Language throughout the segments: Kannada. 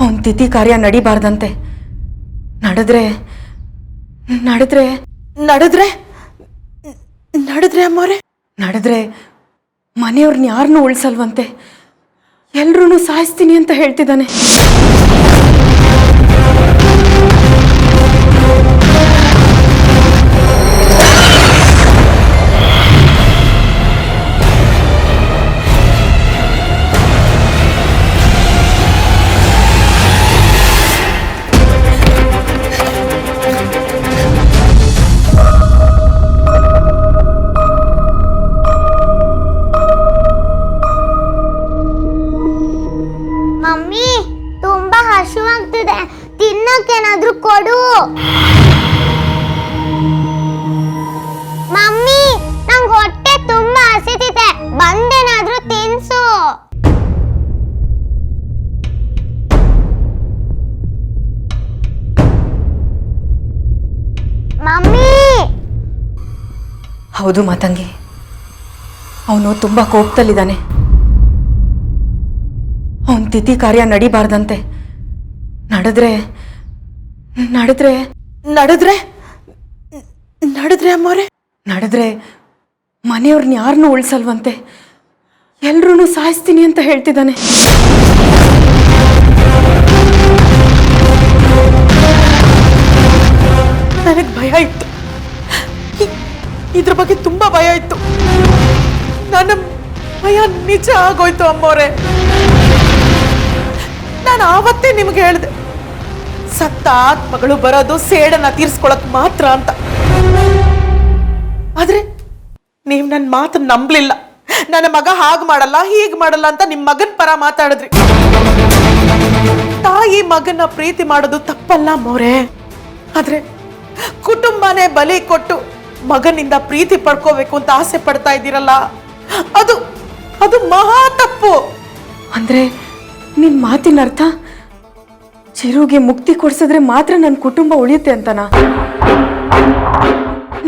ಅವನ ತಿಥಿ ಕಾರ್ಯ ನಡಿಬಾರ್ದಂತೆ. ನಡೆದ್ರೆ ನಡೆದ್ರೆ ನಡೆದ್ರೆ ನಡೆದ್ರೆ ಅಮ್ಮೋರೆ ನಡೆದ್ರೆ ಮನೆಯವ್ರನ್ನ ಯಾರನ್ನೂ ಉಳಿಸಲ್ವಂತೆ, ಎಲ್ರೂ ಸಾಯಿಸ್ತೀನಿ ಅಂತ ಹೇಳ್ತಿದ್ದಾನೆ. ಮಮ್ಮಿ, ತುಂಬಾ ಹಸಿವಾಗ್ತಿದೆ, ತಿನ್ನಕ್ಕೇನಾದ್ರೂ ಕೊಡು. ಮಮ್ಮಿ, ನಂಗೆ ಹೊಟ್ಟೆ ತುಂಬಾ ಹಸಿತಿದೆ, ಬಂದೇನಾದ್ರೂ ತಿನ್ಸು. ಮಮ್ಮಿ. ಹೌದು ಮಾತಂಗಿ, ಅವನು ತುಂಬಾ ಕೋಪದಲ್ಲಿದ್ದಾನೆ. ಅವನ ತಿಥಿ ಕಾರ್ಯ ನಡಿಬಾರ್ದಂತೆ. ನಡೆದ್ರೆ ನಡೆದ್ರೆ ನಡೆದ್ರೆ ನಡೆದ್ರೆ ಅಮ್ಮೋರೆ ನಡೆದ್ರೆ ಮನೆಯವ್ರನ್ನ ಯಾರನ್ನೂ ಉಳಿಸಲ್ವಂತೆ, ಎಲ್ರೂ ಸಾಯಿಸ್ತೀನಿ ಅಂತ ಹೇಳ್ತಿದ್ದಾನೆ. ನನಗೆ ಭಯ ಇತ್ತು, ಇದ್ರ ಬಗ್ಗೆ ತುಂಬಾ ಭಯ ಇತ್ತು. ನನ್ನ ಭಯ ನಿಜ ಆಗೋಯ್ತು ಅಮ್ಮೋರೆ. ನಾನು ಆವತ್ತೇ ನಿಮ್ಗೆ ಹೇಳಿದೆ, ಸತ್ತ ಆತ್ಮಗಳು ಬರೋದು ಸೇಡನ್ನ ತೀರ್ಸ್ಕೊಳಕ್ ಮಾತ್ರ ಅಂತ. ಆದ್ರೆ ನೀವು ನನ್ನ ಮಾತನ್ನ ನಂಬಲಿಲ್ಲ. ನನ್ನ ಮಗ ಹಾಗೆ ಮಾಡಲ್ಲ, ಹೀಗೆ ಮಾಡಲ್ಲ ಅಂತ ನಿಮ್ಮ ಮಗನ ಪರ ಮಾತಾಡಿದ್ರಿ. ತಾಯಿ ಮಗನ ಪ್ರೀತಿ ಮಾಡೋದು ತಪ್ಪಲ್ಲ ಮೋರೆ, ಆದ್ರೆ ಕುಟುಂಬನೇ ಬಲಿ ಕೊಟ್ಟು ಮಗನಿಂದ ಪ್ರೀತಿ ಪಡ್ಕೋಬೇಕು ಅಂತ ಆಸೆ ಪಡ್ತಾ ಇದ್ದೀರಲ್ಲ, ಅದು ಅದು ಮಹಾ ತಪ್ಪು. ಅಂದ್ರೆ ನಿನ್ ಮಾತಿನ ಅರ್ಥ ಚಿರುಗೆ ಮುಕ್ತಿ ಕೊಡ್ಸಿದ್ರೆ ಮಾತ್ರ ನನ್ನ ಕುಟುಂಬ ಉಳಿಯುತ್ತೆ ಅಂತನಾ?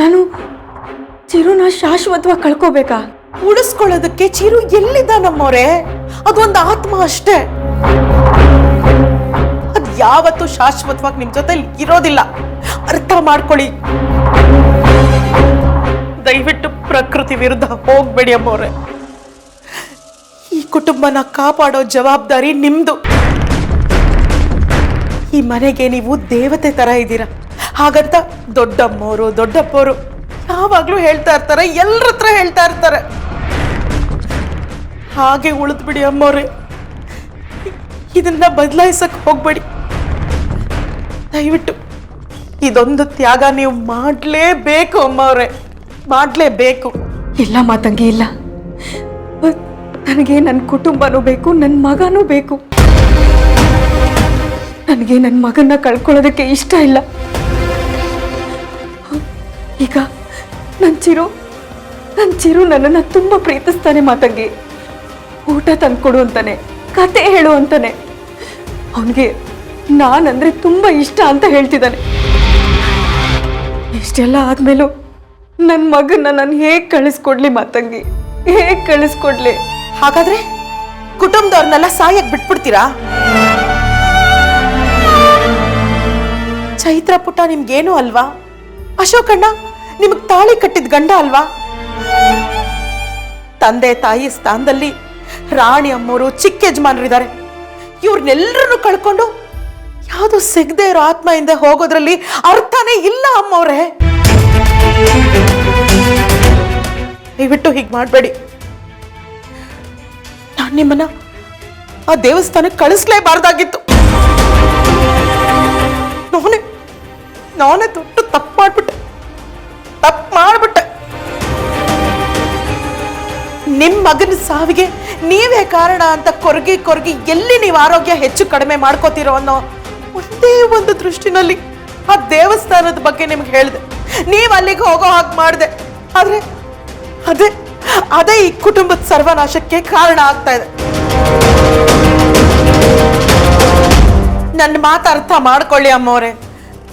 ನಾನು ಚಿರುನ ಶಾಶ್ವತವಾಗಿ ಕಳ್ಕೋಬೇಕಾ? ಉಳಿಸ್ಕೊಳ್ಳೋದಕ್ಕೆ ಚಿರು ಎಲ್ಲಿದ್ದ ನಮ್ಮೋರೆ? ಅದೊಂದು ಆತ್ಮ ಅಷ್ಟೇ, ಅದ್ ಯಾವತ್ತೂ ಶಾಶ್ವತವಾಗಿ ನಿಮ್ ಜೊತೆ ಇರೋದಿಲ್ಲ. ಅರ್ಥ ಮಾಡ್ಕೊಳ್ಳಿ. ದಯವಿಟ್ಟು ಪ್ರಕೃತಿ ವಿರುದ್ಧ ಹೋಗ್ಬೇಡಿ ಅಮ್ಮೋರೆ. ಈ ಕುಟುಂಬನ ಕಾಪಾಡೋ ಜವಾಬ್ದಾರಿ ನಿಮ್ದು. ಈ ಮನೆಗೆ ನೀವು ದೇವತೆ ತರ ಇದ್ದೀರಾ, ಹಾಗಂತ ದೊಡ್ಡಮ್ಮೋರು ದೊಡ್ಡಪ್ಪೋರು ಯಾವಾಗ್ಲೂ ಹೇಳ್ತಾ ಇರ್ತಾರೆ, ಎಲ್ಲರ ಹತ್ರ ಹೇಳ್ತಾ ಇರ್ತಾರೆ. ಹಾಗೆ ಉಳಿದ್ ಬಿಡಿ ಅಮ್ಮೋರೆ, ಇದನ್ನ ಬದಲಾಯಿಸಕ್ ಹೋಗ್ಬೇಡಿ. ದಯವಿಟ್ಟು ಇದೊಂದು ತ್ಯಾಗ ನೀವು ಮಾಡ್ಲೇಬೇಕು ಅಮ್ಮವ್ರೆ, ಮಾಡ್ಲೇಬೇಕು. ಇಲ್ಲ ಮಾತಂಗಿ, ಇಲ್ಲ. ನನಗೆ ನನ್ನ ಕುಟುಂಬನೂ ಬೇಕು, ನನ್ನ ಮಗನೂ ಬೇಕು. ನನಗೆ ನನ್ನ ಮಗನ್ನ ಕಳ್ಕೊಳ್ಳೋದಕ್ಕೆ ಇಷ್ಟ ಇಲ್ಲ. ಈಗ ನನ್ನ ಚಿರು ನನ್ನನ್ನು ತುಂಬ ಪ್ರೀತಿಸ್ತಾನೆ ಮಾತಂಗಿ. ಊಟ ತಂದ್ಕೊಡು ಅಂತಾನೆ, ಕತೆ ಹೇಳು ಅಂತಾನೆ. ಅವನಿಗೆ ನಾನಂದ್ರೆ ತುಂಬ ಇಷ್ಟ ಅಂತ ಹೇಳ್ತಿದ್ದಾನೆ. ಇಷ್ಟೆಲ್ಲ ಆದ್ಮೇಲೂ ನನ್ನ ಮಗನ್ನ ನಾನು ಹೇಗೆ ಕಳಿಸ್ಕೊಡ್ಲಿ ಮಾತಂಗಿ, ಹೇಗೆ ಕಳಿಸ್ಕೊಡ್ಲಿ? ಹಾಗಾದ್ರೆ ಕುಟುಂಬದವ್ರನ್ನೆಲ್ಲ ಸಾಯಕ್ ಬಿಟ್ಬಿಡ್ತೀರಾ? ಚೈತ್ರ ಪುಟ್ಟ ನಿಮ್ಗೇನು ಅಲ್ವಾ? ಅಶೋಕಣ್ಣ ನಿಮಗ್ ತಾಳಿ ಕಟ್ಟಿದ ಗಂಡ ಅಲ್ವಾ? ತಂದೆ ತಾಯಿ ಸ್ಥಾನದಲ್ಲಿ ರಾಣಿ ಅಮ್ಮೋರು ಚಿಕ್ಕ ಯಜಮಾನರಿದ್ದಾರೆ. ಇವ್ರನ್ನೆಲ್ಲರನ್ನು ಕಳ್ಕೊಂಡು ಯಾವುದು ಸಿಗದೆ ಇರೋ ಆತ್ಮದಿಂದ ಹೋಗೋದ್ರಲ್ಲಿ ಅರ್ಥನೇ ಇಲ್ಲ ಅಮ್ಮವ್ರೆ. ದಯವಿಟ್ಟು ಹೀಗೆ ಮಾಡಬೇಡಿ. ನಾನು ನಿಮ್ಮನ್ನ ಆ ದೇವಸ್ಥಾನಕ್ಕೆ ಕಳಿಸ್ಲೇಬಾರ್ದಾಗಿತ್ತು. ನಾನೇ ದೊಡ್ಡ ತಪ್ಪು ಮಾಡ್ಬಿಟ್ಟೆ. ನಿಮ್ಮ ಮಗನ ಸಾವಿಗೆ ನೀವೇ ಕಾರಣ ಅಂತ ಕೊರಗಿ ಎಲ್ಲಿ ನೀವು ಆರೋಗ್ಯ ಹೆಚ್ಚು ಕಡಿಮೆ ಮಾಡ್ಕೋತೀರೋ ಅನ್ನೋ ಒಂದೇ ಒಂದು ದೃಷ್ಟಿನಲ್ಲಿ ಆ ದೇವಸ್ಥಾನದ ಬಗ್ಗೆ ನಿಮ್ಗೆ ಹೇಳಿದೆ. ನೀವು ಅಲ್ಲಿಗೆ ಹೋಗೋ ಹಾಗೆ ಮಾಡಿದೆ. ಆದ್ರೆ ಅದೇ ಈ ಕುಟುಂಬದ ಸರ್ವನಾಶಕ್ಕೆ ಕಾರಣ ಆಗ್ತಾ ಇದೆ. ನನ್ನ ಮಾತು ಅರ್ಥ ಮಾಡ್ಕೊಳ್ಳಿ ಅಮ್ಮವ್ರೆ.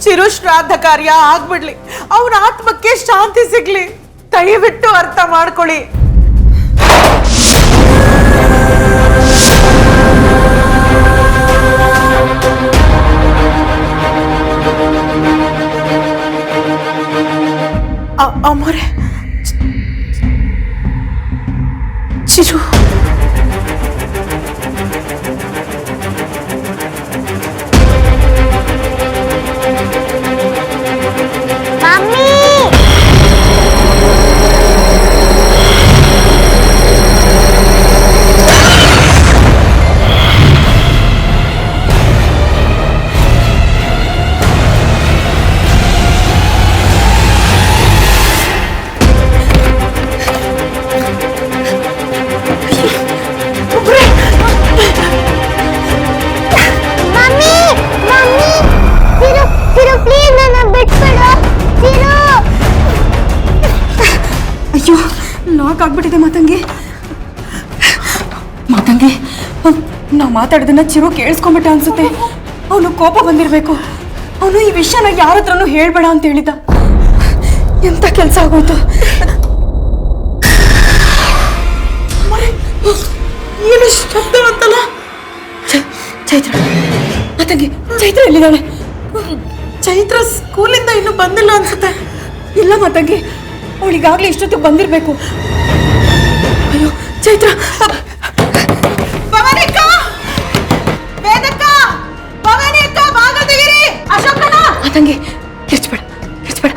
ಚಿರು ಶ್ರಾದ್ದ ಕಾರ್ಯ ಆಗ್ಬಿಡ್ಲಿ, ಅವನ ಆತ್ಮಕ್ಕೆ ಶಾಂತಿ ಸಿಗ್ಲಿ. ದಯವಿಟ್ಟು ಅರ್ಥ ಮಾಡ್ಕೊಳ್ಳಿ. ಅಮ್ಮೋರೆ, Chiru mummy mummy mummy Chiru Chiru please ನನ್ನ ಬಿಟ್ಬಿಡು ಚಿರು. ಅಯ್ಯೋ ಲಾಕ್ ಆಗ್ಬಿಟ್ಟಿದೆ ಮಾತಂಗಿ. ಮಾತಂಗಿ, ನಾವು ಮಾತಾಡೋದನ್ನ ಚಿರು ಕೇಳಿಸ್ಕೊಂಬಿಟ್ಟ ಅನ್ಸುತ್ತೆ. ಅವನು ಕೋಪ ಬಂದಿರಬೇಕು. ಅವನು ಈ ವಿಷಯನ ಯಾರ ಹತ್ರನೂ ಹೇಳ್ಬೇಡ ಅಂತ ಹೇಳಿದ. ಎಂತ ಕೆಲಸ ಆಗೋಯ್ತು. ಏನು ಶಬ್ದ ಅಂತಲ್ಲ? ಚೈತ್ರ, ಮಾತಂಗಿ, ಚೈತ್ರ ಎಲ್ಲಿದ್ದಾಳೆ? ಚೈತ್ರ ಸ್ಕೂಲಿಂದ ಇನ್ನೂ ಬಂದಿಲ್ಲ ಅನ್ಸುತ್ತೆ. ಇಲ್ಲ ಮಾತಂಗಿ, ಅವಳಿಗಾಗ್ಲೇ ಇಷ್ಟೊತ್ತಿಗೆ ಬಂದಿರಬೇಕು. ಅಯ್ಯೋ ಚೈತ್ರ, ಭವಾನಿ ಅಕ್ಕ, ವೇದಕ್ಕ, ಭವಾನಿ ಅಕ್ಕ, ಬಾಗಿಲು ತೆಗೀರಿ. ಅಶೋಕಣ್ಣ. ಮಾತಂಗಿ, ಕಿರ್ಚ್ಬೇಡ ಕಿರ್ಚ್ಬೇಡ.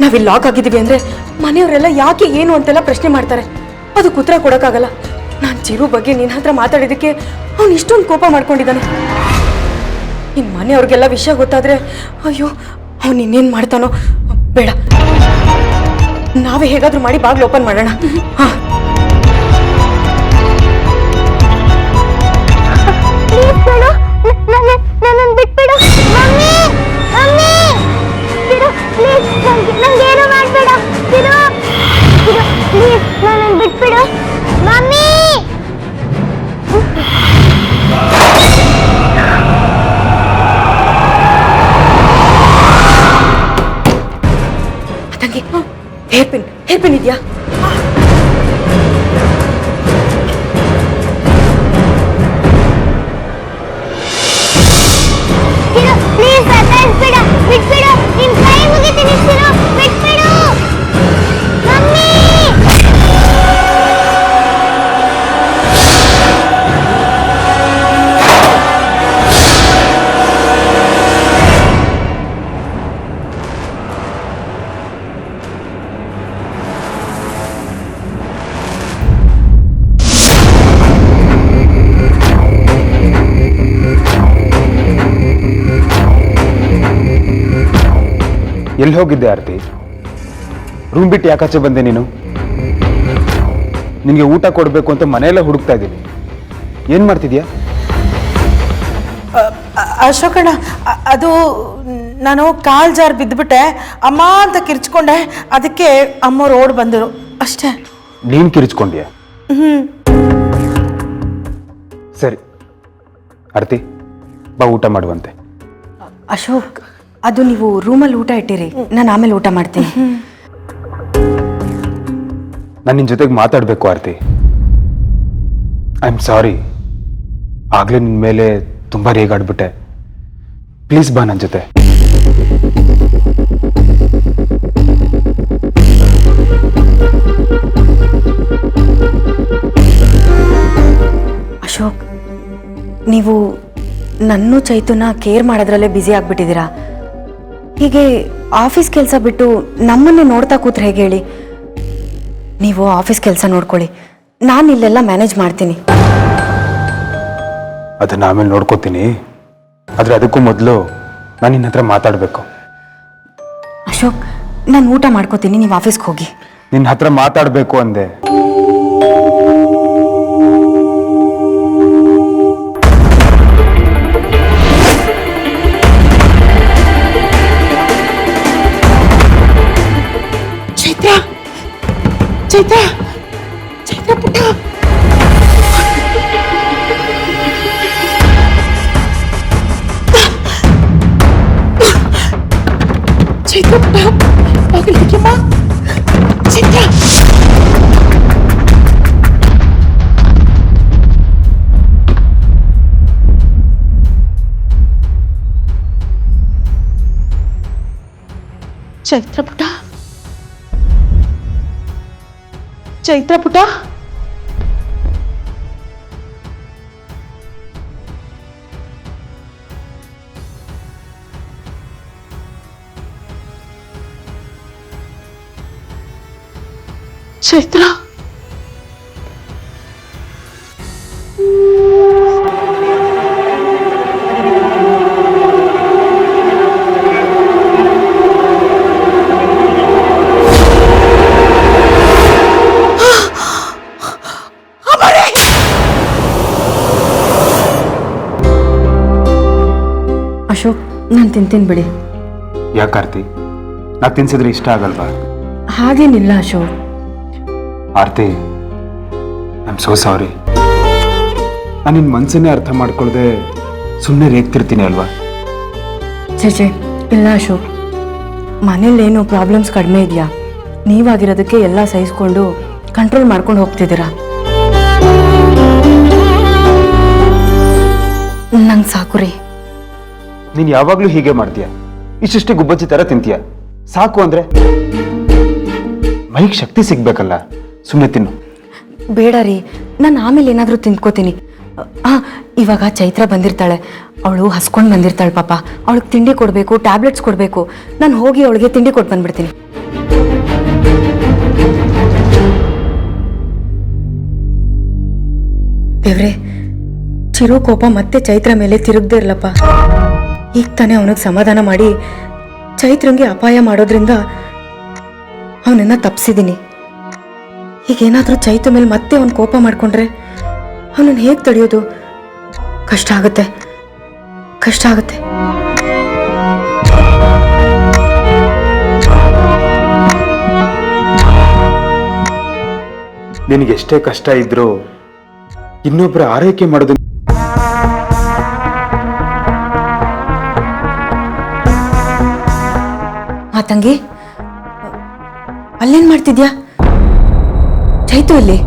ನಾವಿಲ್ಲಿ ಲಾಕ್ ಆಗಿದ್ದೀವಿ ಅಂದ್ರೆ ಮನೆಯವರೆಲ್ಲ ಯಾಕೆ ಏನು ಅಂತೆಲ್ಲ ಪ್ರಶ್ನೆ ಮಾಡ್ತಾರೆ. ಅದಕ್ಕೆ ಉತ್ತರ ಕೊಡೋಕ್ಕಾಗಲ್ಲ. ನಾನು ಚಿರು ಬಗ್ಗೆ ನಿನ್ನ ಹತ್ರ ಮಾತಾಡಿದ್ದಕ್ಕೆ ಅವನು ಇಷ್ಟೊಂದು ಕೋಪ ಮಾಡ್ಕೊಂಡಿದ್ದಾನೆ. ಇನ್ನು ಮನೆಯವ್ರಿಗೆಲ್ಲ ವಿಷಯ ಗೊತ್ತಾದ್ರೆ ಅಯ್ಯೋ ಅವನು ಇನ್ನೇನು ಮಾಡ್ತಾನೋ. ಬೇಡ, ನಾವೇ ಹೇಗಾದ್ರೂ ಮಾಡಿ ಬಾಗಿಲು ಓಪನ್ ಮಾಡೋಣ. ಹಾ, ಪ್ಲೀಸ್ ಬಿಡು, ನನ್ನನ್ನು ಬಿಟ್ಬಿಡು. ಮಮ್ಮಿ ಮಮ್ಮಿ ಚಿರು ಪ್ಲೀಸ್ ನಂಗೇನು ಮಾಡಬೇಡ. ಚಿರು ಚಿರು ಪ್ಲೀಸ್ ನನ್ನನ್ನು ಬಿಟ್ಬಿಡು. ಮಮ್ಮಿ ಮಾತಂಗಿ, ಹೇರ್ ಪಿನ್ ಇದೆಯಾ? ಚಿರು ಪ್ಲೀಸ್ ಬಿಟ್ಬಿಡು ಬಿಟ್ಬಿಡು. ನಿನ್ ಕೈ ಮುಗಿತೀನಿ ಚಿರು, ಬಿಟ್ಬಿಡು. ಮಮ್ಮಿ ಎಲ್ಲಿ ಹೋಗಿದ್ದೆ ಆರತಿ? ರೂಮ್ ಬಿಟ್ಟು ಯಾಕಾಚೆ ಬಂದೆ ನೀನು? ನಿನಗೆ ಊಟ ಕೊಡಬೇಕು ಅಂತ ಮನೆಯೆಲ್ಲ ಹುಡುಕ್ತಾ ಇದ್ದೀನಿ. ಏನು ಮಾಡ್ತಿದ್ಯಾ? ಅಶೋಕಣ್ಣ, ಅದು ನಾನು ಕಾಲ್ ಜಾರ್ ಬಿದ್ದುಬಿಟ್ಟೆ, ಅಮ್ಮ ಅಂತ ಕಿರ್ಚ್ಕೊಂಡೆ. ಅದಕ್ಕೆ ಅಮ್ಮವ್ರು ಓಡ್ ಬಂದರು ಅಷ್ಟೇ. ನೀನು ಕಿರಿಚ್ಕೊಂಡ್ಯಾ? ಸರಿ ಆರತಿ, ಬಾ ಊಟ ಮಾಡುವಂತೆ. ಅಶೋಕ್, ಅದು ನೀವು ರೂಮಲ್ಲಿ ಊಟ ಇಟ್ಟಿರಿ, ನಾನು ಆಮೇಲೆ ಊಟ ಮಾಡ್ತೀನಿ. ನಾನು ನಿನ್ನ ಜೊತೆಗೆ ಮಾತಾಡಬೇಕು ಆರತಿ. ಐ ಆಮ್ ಸಾರಿ, ಆಗಲೇ ನಿನ್ನ ಮೇಲೆ ತುಂಬ ರೇಗಾಡ್ಬಿಟ್ಟೆ. ಪ್ಲೀಸ್ ಬಾ ನನ್ನ ಜೊತೆ. ಅಶೋಕ್, ನೀವು ನನ್ನೂ ಚೈತುನ ಕೇರ್ ಮಾಡೋದ್ರಲ್ಲೇ ಬ್ಯುಸಿ ಆಗ್ಬಿಟ್ಟಿದ್ದೀರಾ. ಹೀಗೆ ಆಫೀಸ್ ಕೆಲಸ ಬಿಟ್ಟು ನಮ್ಮನ್ನೇ ನೋಡ್ತಾ ಕೂತ್ರೆ ಹೇಗೆ ಹೇಳಿ? ನೀವು ಆಫೀಸ್ ಕೆಲಸ ನೋಡ್ಕೊಳ್ಳಿ, ನಾನು ಇಲ್ಲೆಲ್ಲ ಮ್ಯಾನೇಜ್ ಮಾಡ್ತೀನಿ. ಅದನ್ನ ಆಮೇಲೆ ನೋಡ್ಕೋತೀನಿ. ಆದರೆ ಅದಕ್ಕೂ ಮೊದಲು ನಾನು ನಿನ್ನ ಹತ್ರ ಮಾತಾಡಬೇಕು. ಅಶೋಕ್, ನಾನು ಊಟ ಮಾಡ್ಕೋತೀನಿ, ನೀವು ಆಫೀಸ್ಗೆ ಹೋಗಿ. ನಿನ್ನ ಹತ್ರ ಮಾತಾಡಬೇಕು ಅಂದೆ. ಚೈತ್ರ ಚೈತ್ರ ಚೈತ್ರ ಪುಟ್ಟ, ಚೈತ್ರ ಪುಟ್ಟ, ಬಾಗಿಲು ತೆಗೆಯಮ್ಮ. ಚೈತ್ರ ಚೈತ್ರ ಪುಟ್ಟ, ಚೈತ್ರ ಪುಟ, ಚೈತ್ರ, ಅಶೋಕ್, ನಾನು ತಿಂತೀನಿ ಬಿಡಿ. ಯಾಕೆ ಆರ್ತಿ? ನಾ ತಿನ್ಸಿದ್ರೆ ಇಷ್ಟ ಆಗಲ್ವಾ? ಹಾಗೇನಿಲ್ಲ ಅಶೋಕ್. ಆರ್ತಿ, ಐ ಆಮ್ ಸೋ ಸಾರಿ. ನಾನು ನಿನ್ನ ಮನಸ್ಸನ್ನೇ ಅರ್ಥ ಮಾಡ್ಕೊಳ್ದೆ ಸುಮ್ಮನೆ ರೇಗ್ತಿರ್ತೀನಿ ಅಲ್ವಾ? ಚೇಚೆ ಇಲ್ಲ ಅಶೋಕ್, ಮನೇಲೇನು ಪ್ರಾಬ್ಲಮ್ಸ್ ಕಡಿಮೆ ಇದೆಯಾ? ನೀವಾಗಿರೋದಕ್ಕೆ ಎಲ್ಲ ಸಹಿಸ್ಕೊಂಡು ಕಂಟ್ರೋಲ್ ಮಾಡ್ಕೊಂಡು ಹೋಗ್ತಿದ್ದೀರಾ. ನಂಗೆ ಸಾಕು ರೀ. ನೀನು ಯಾವಾಗಲೂ ಹೀಗೆ ಮಾಡ್ತೀಯ, ಇಷ್ಟಿಷ್ಟೇ ಗುಬ್ಬಚ್ಚಿ ಥರ ತಿಂತೀಯ. ಸಾಕು ಅಂದ್ರೆ ಮೈಗೆ ಶಕ್ತಿ ಸಿಗ್ಬೇಕಲ್ಲ, ಸುಮ್ಮನೆ ತಿನ್ನು. ಬೇಡ ರೀ, ನಾನು ಆಮೇಲೆ ಏನಾದರೂ ತಿಂದ್ಕೋತೀನಿ. ಇವಾಗ ಚೈತ್ರ ಬಂದಿರ್ತಾಳೆ, ಅವಳು ಹಸ್ಕೊಂಡು ಬಂದಿರ್ತಾಳೆ ಪಾಪ. ಅವಳಿಗೆ ತಿಂಡಿ ಕೊಡಬೇಕು, ಟ್ಯಾಬ್ಲೆಟ್ಸ್ ಕೊಡಬೇಕು. ನಾನು ಹೋಗಿ ಅವಳಿಗೆ ತಿಂಡಿ ಕೊಟ್ಟು ಬಂದ್ಬಿಡ್ತೀನಿ. ದೇವ್ರೆ, ಚಿರು ಕೋಪ ಮತ್ತೆ ಚೈತ್ರ ಮೇಲೆ ತಿರುಗದೇ ಇರ್ಲಪ್ಪ. ಈಗ ತಾನೇ ಅವನಿಗೆ ಸಮಾಧಾನ ಮಾಡಿ ಚೈತ್ರಂಗೆ ಅಪಾಯ ಮಾಡೋದ್ರಿಂದ ಅವನನ್ನ ತಪ್ಪಿಸಿದ್ದೀನಿ. ಈಗೇನಾದರೂ ಚೈತ್ರ ಮೇಲೆ ಮತ್ತೆ ಅವನು ಕೋಪ ಮಾಡ್ಕೊಂಡ್ರೆ ಅವನನ್ನು ಹೇಗೆ ತಡೆಯೋದು? ಕಷ್ಟ ಆಗುತ್ತೆ, ಕಷ್ಟ ಆಗುತ್ತೆ. ನಿನಗೆ ಎಷ್ಟೇ ಕಷ್ಟ ಇದ್ರೂ ಇನ್ನೊಬ್ಬರ ಆರೈಕೆ ಮಾಡೋದು ತಂಗಿ, ಅಲ್ಲೇನ್ ಮಾಡ್ತಿದ್ಯಾ? ಚೈತು ಅಲ್ಲಿ?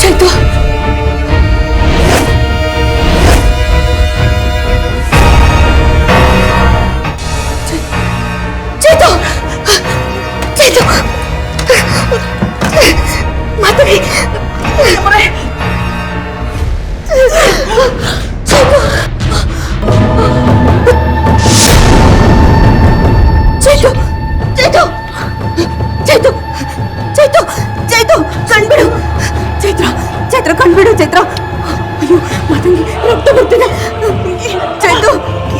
ಚೈತು, ಚೈತು, ಚೈತು, ಮಾತಾಡಿ. ಚೈತು, ಚೈತು, ಚೈತು, ಚೈತು, ಚೈತು, ಕಣ್ಬಿಡು. ಚೈತ್ರ, ಚೈತ್ರ ಕಣ್ಬಿಡು. ಚೈತ್ರ, ಅಯ್ಯೋ ಮಾತಂಗಿ, ರಕ್ತ ಬರ್ತಿದೆ. ಚೈತು,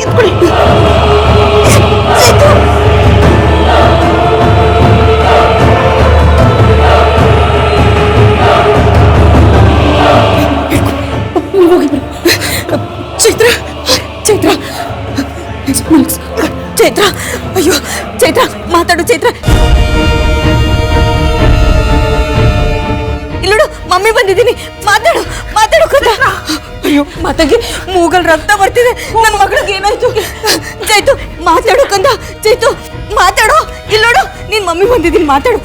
ಎತ್ಕೊಳ್ಳಿ. ಚೈತು, ಚೈತ್ರ, ಚೈತ್ರ, ಚೈತ್ರ, ಅಯ್ಯೋ ಚೈತ್ರ, ಮಾತಾಡು ಚೈತ್ರ. ಇಲ್ಲೋಡು, ಮಮ್ಮಿ ಬಂದಿದ್ದೀನಿ, ಮಾತಾಡು, ಮಾತಾಡು ಕದ. ಅಯ್ಯೋ ಮಾತಾಗಿ, ಮೂಗಲ್ ರಕ್ತ ಬರ್ತಿದೆ. ನನ್ನ ಮಗಳಿಗೆ ಏನಾಯ್ತು? ಚೈತು, ಮಾತಾಡು ಕಂದ. ಚೈತು, ಮಾತಾಡು. ಇಲ್ಲೋಡು, ನಿನ್ ಮಮ್ಮಿ ಬಂದಿದ್ದೀನಿ, ಮಾತಾಡು.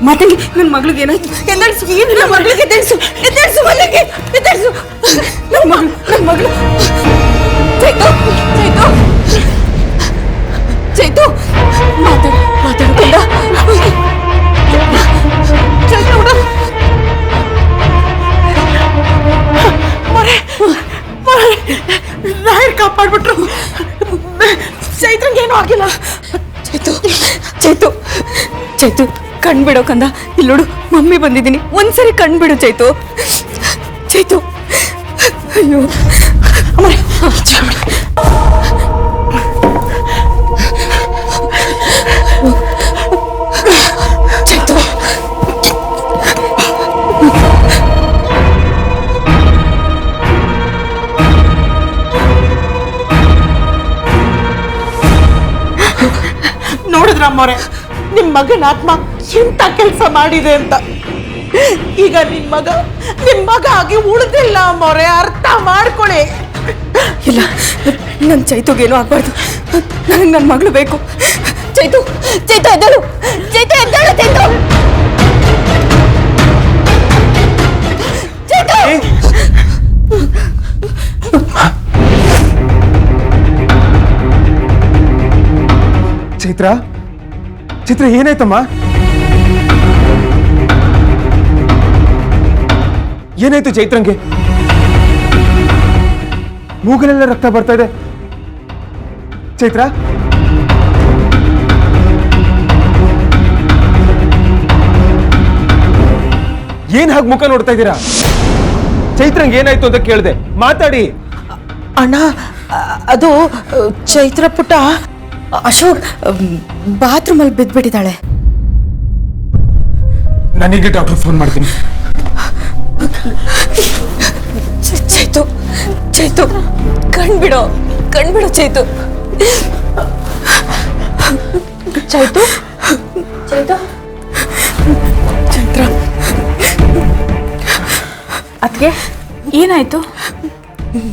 ಮಾತಾಗಿ, ನನ್ನ ಮಗಳಿಗೆ ಏನಾಯ್ತು? ಎದ್ದೇಳಿಸು, ನನ್ನ ಮಗಳಿಗೆ ಎದ್ದೇಳಿಸು, ಎದ್ದೇಳಿಸು, ಮಲ್ಲಿಗೆ ಎದ್ದೇಳಿಸು. ನನ್ನ ಮಗಳು ಚೈತು, ಚೈತು, ಚೈತು, ಮಾತಾಡು, ಮಾತಾಡು ಕಂದ. ಚೈತು, ರಾಯರ್ ಕಾಪಾಡ್ಬಿಟ್ರು. ಚೈತ್ರಂಗೆ ಏನೂ ಆಗಿಲ್ಲ. ಚೈತು, ಚೈತು, ಚೈತು, ಕಣ್ಬಿಡೋ ಕಂದ. ಇಲ್ಲೋಡು, ಮಮ್ಮಿ ಬಂದಿದ್ದೀನಿ, ಒಂದ್ಸರಿ ಕಣ್ಬಿಡು ಚೈತು. ಚೈತು, ಅಯ್ಯೋ ಚೈತು, ನೋಡಿದ್ರ ಅಮ್ಮವ್ರೆ, ನಿಮ್ ಮಗನ ಆತ್ಮ ಎಂತ ಕೆಲಸ ಮಾಡಿದೆ ಅಂತ. ಈಗ ನಿಮ್ ಮಗ ಆಗಿ ಉಳಿದಿಲ್ಲ ಅಮ್ಮವ್ರೆ, ಅರ್ಥ ಮಾಡ್ಕೊಳ್ಳಿ. ಇಲ್ಲ, ನನ್ನ ಚೈತುಗೇನು ಆಗ್ಬಾರ್ದು. ನನಗೆ ನನ್ನ ಮಗಳು ಬೇಕು. ಚೈತು, ಚೈತು ಎದ್ದೇಳು, ಚೈತು ಎದ್ದೇಳು, ಚೈತು, ಚೈತು. ಚಿತ್ರ ಚಿತ್ರ ಏನಾಯ್ತಮ್ಮ? ಏನಾಯ್ತು ಚೈತ್ರಂಗೆ? ಮೂಗಲೆಲ್ಲ ರಕ್ತ ಬರ್ತಾ ಇದೆ. ಚೈತ್ರ ಏನ್ ಹಾಗೆ ಮುಖ ನೋಡ್ತಾ ಇದ್ದೀರಾ? ಚೈತ್ರಂಗೆ ಏನಾಯ್ತು ಅಂತ ಕೇಳಿದೆ, ಮಾತಾಡಿ. ಅಣ್ಣ ಅದು ಚೈತ್ರ ಪುಟ್ಟ ಅಶೋಕ್ ಬಾತ್ರೂಮಲ್ಲಿ ಬಿದ್ದ್ಬಿಟ್ಟಿದ್ದಾಳೆ. ನನಗೆ ಡಾಕ್ಟರ್ ಫೋನ್ ಮಾಡ್ತೀನಿ. ಚೈತು ಚೈತು ಕಣ್ಬಿಡೋ ಚೈತು. ಚೈತು ಚೈತು ಚೈತ್ರ ಅದಕ್ಕೆ ಏನಾಯ್ತು?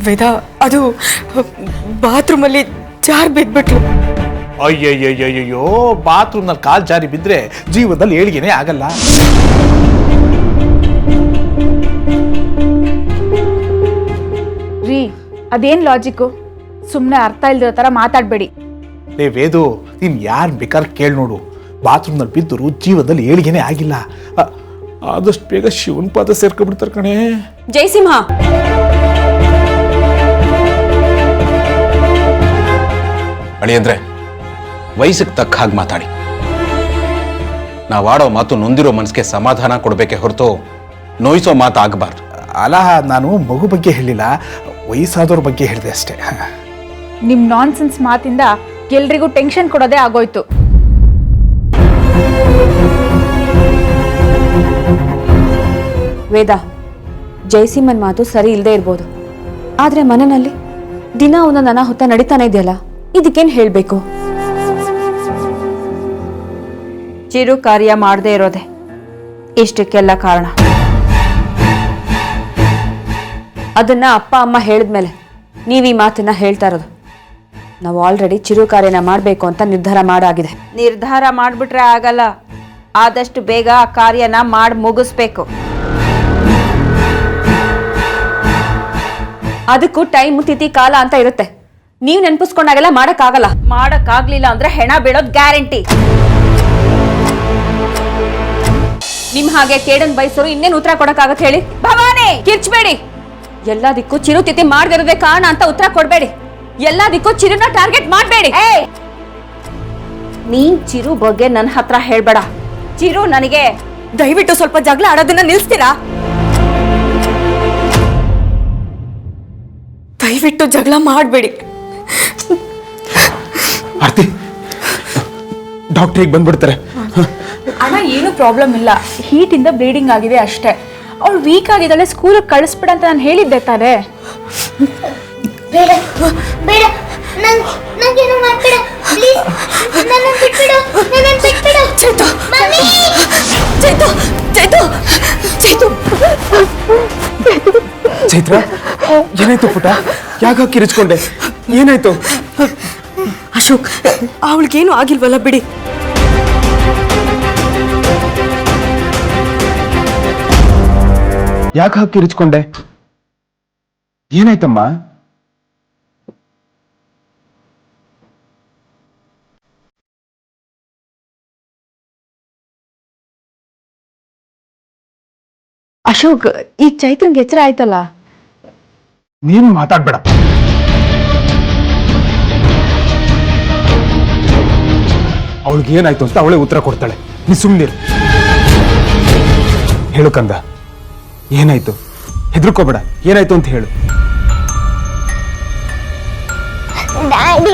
ವೇದ ಅದು ಬಾತ್ರೂಮಲ್ಲಿ ಜಾರ್ ಬಿದ್ಬಿಟ್ಲು. ಅಯ್ಯಯ್ಯಯ್ಯಯ್ಯೋ, ಬಾತ್ರೂಮ್ನಲ್ಲಿ ಕಾಲ್ ಜಾರಿ ಬಿದ್ರೆ ಜೀವನದಲ್ಲಿ ಏಳಿಗೆನೇ ಆಗಲ್ಲ. ರೀ ಅದೇನ್ ಲಾಜಿಕ್ಕು? ಸುಮ್ಮನೆ ಅರ್ಥ ಇಲ್ದಿರೋ ಥರ ಮಾತಾಡಬೇಡಿ. ಲೇ ವೇದು, ನೀನ್ ಯಾರು ಬೇಕಾದ್ರೆ ಕೇಳಿ ನೋಡು, ಬಾತ್ರೂಮ್ನಲ್ಲಿ ಬಿದ್ದರು ಜೀವನದಲ್ಲಿ ಏಳಿಗೆನೇ ಆಗಿಲ್ಲ. ಆದಷ್ಟು ಬೇಗ ಶಿವನ್ ಪಾದ ಸೇರ್ಕೊಂಡ್ಬಿಡ್ತಾರೆ ಕಣೆ. ಜಯಸಿಂಹ, ಅಳಿಯಂದ್ರೆ ವಯಸ್ಸಿಗೆ ತಕ್ಕ ಹಾಗೆ ಮಾತಾಡಿ. ನಾವಾಡೋ ಮಾತು ನೊಂದಿರೋ ಮನಸ್ಸಿಗೆ ಸಮಾಧಾನ ಕೊಡಬೇಕೆ ಹೊರತು ನೋಯಿಸೋ ಮಾತು ಆಗಬಾರ್ದು. ಅಲ್ಲ, ನಾನು ಮಗು ಬಗ್ಗೆ ಹೇಳಿಲ್ಲ, ವಯಸ್ಸಾದವ್ರ ಬಗ್ಗೆ ಹೇಳಿದೆ ಅಷ್ಟೇ. ನಿಮ್ ನಾನ್ಸೆನ್ಸ್ ಮಾತಿಂದ ಎಲ್ರಿಗೂ ಟೆನ್ಷನ್ ಕೊಡೋದೇ ಆಗೋಯ್ತು. ವೇದ, ಜಯಸಿಂಹನ್ ಮಾತು ಸರಿ ಇಲ್ಲದೆ ಇರ್ಬೋದು, ಆದ್ರೆ ಮನೆಯಲ್ಲಿ ದಿನ ಒಂದೊಂದು ಅನಾಹುತ ನಡೀತಾನೆ ಇದೆಯಲ್ಲ, ಇದಕ್ಕೇನ್ ಹೇಳ್ಬೇಕು? ಚಿರು ಕಾರ್ಯ ಮಾಡದೇ ಇರೋದೆ ಇಷ್ಟಕ್ಕೆಲ್ಲ ಕಾರಣ. ಅದನ್ನ ಅಪ್ಪ ಅಮ್ಮ ಹೇಳಿದ್ಮೇಲೆ ನೀವು ಈ ಮಾತನ್ನ ಹೇಳ್ತಾ ಇರೋದು. ನಾವು ಆಲ್ರೆಡಿ ಚಿರು ಕಾರ್ಯನ ಮಾಡಬೇಕು ಅಂತ ನಿರ್ಧಾರ ಮಾಡಾಗಿದೆ. ನಿರ್ಧಾರ ಮಾಡಿಬಿಟ್ರೆ ಆಗಲ್ಲ, ಆದಷ್ಟು ಬೇಗ ಆ ಕಾರ್ಯನ ಮಾಡಿ ಮುಗಿಸ್ಬೇಕು. ಅದಕ್ಕೂ ಟೈಮ್ ತಿಥಿ ಕಾಲ ಅಂತ ಇರುತ್ತೆ. ನೀವು ನೆನಪಿಸ್ಕೊಂಡಾಗೆಲ್ಲ ಮಾಡಕ್ಕಾಗಲ್ಲ. ಮಾಡಕ್ಕಾಗ್ಲಿಲ್ಲ ಅಂದ್ರೆ ಹೆಣ ಬೀಳೋದ್ ಗ್ಯಾರಂಟಿ. ನಿಮ್ ಹಾಗೆ ಕೇಡನ್ ಬಯಸೋರು ಇನ್ನೇನು ಉತ್ತರ ಕೊಡಕ್ಕಾಗತ್ತೆ ಹೇಳಿ? ಭವಾನಿ, ಕಿರ್ಚ್ಬೇಡಿ. ಎಲ್ಲದಕ್ಕೂ ಚಿರು ತಿಥಿ ಮಾಡದಿರೋದೇ ಕಾರಣ ಅಂತ ಉತ್ತರ ಕೊಡ್ಬೇಡಿ. ಎಲ್ಲದಕ್ಕೂ ಚಿರುನ ಟಾರ್ಗೆಟ್ ಮಾಡಬೇಡಿ. ನೀನ್ ಚಿರು ಬಗ್ಗೆ ನನ್ನ ಹತ್ರ ಹೇಳ್ಬೇಡ. ಚಿರು ನನಗೆ ದಯವಿಟ್ಟು ಸ್ವಲ್ಪ ಜಗಳ ಆಡೋದನ್ನ ನಿಲ್ಸ್ತೀರಾ? ದಯವಿಟ್ಟು ಜಗಳ ಮಾಡಬೇಡಿ. ಆರ್ತಿ, ಡಾಕ್ಟರ್ ಈಗ ಬಂದ್ಬಿಡ್ತಾರೆ. ಅಣ್ಣ ಏನು ಪ್ರಾಬ್ಲಮ್ ಇಲ್ಲ, ಹೀಟಿಂದ ಬ್ಲೀಡಿಂಗ್ ಆಗಿದೆ ಅಷ್ಟೇ. ಅವಳು ವೀಕ್ ಆಗಿದ್ದಾಳೆ, ಸ್ಕೂಲಿಗೆ ಕಳಿಸ್ಬಿಡ ಅಂತ ನಾನು ಹೇಳಿದ್ದೆ ತಾನೇ. ಬೇಡ ಬೇಡ, ನಂಗೇನು ಮಾಡ್ಬೇಡ ಪ್ಲೀಸ್, ನನ್ನನ್ನು ಬಿಟ್ಬಿಡು, ನನ್ನನ್ನು ಬಿಟ್ಬಿಡು. ಚೈತು ಮಮ್ಮಿ, ಚೈತು ಚೈತು ಚೈತು ಚೈತ್ರ ಏನಾಯ್ತು ಪುಟ? ಯಾಕೆ ಕಿರಿಚ್ಕೊಂಡೆ? ಏನಾಯ್ತು? ಅಶೋಕ್, ಅವಳಿಗೇನು ಆಗಿಲ್ವಲ್ಲ, ಬಿಡಿ. ಯಾಕೆ ಹಾಕಿ ಕಿರಿಚ್ಕೊಂಡೆ? ಏನಾಯ್ತಮ್ಮ? ಅಶೋಕ್, ಈಗ ಚೈತ್ರಂಗೆ ಎಚ್ಚರ ಆಯ್ತಲ್ಲ. ನೀನು ಮಾತಾಡ್ಬೇಡ. ಅವಳಿಗೆ ಏನಾಯ್ತು ಅಂತ ಅವಳೇ ಉತ್ತರ ಕೊಡ್ತಾಳೆ. ನೀ ಸುಮ್ಮನಿರು. ಹೇಳು ಕಂದ, ಏನಾಯ್ತು? ಹೆದರ್ಕೋಬೇಡ, ಏನಾಯ್ತು ಅಂತ ಹೇಳು. ಡ್ಯಾಡಿ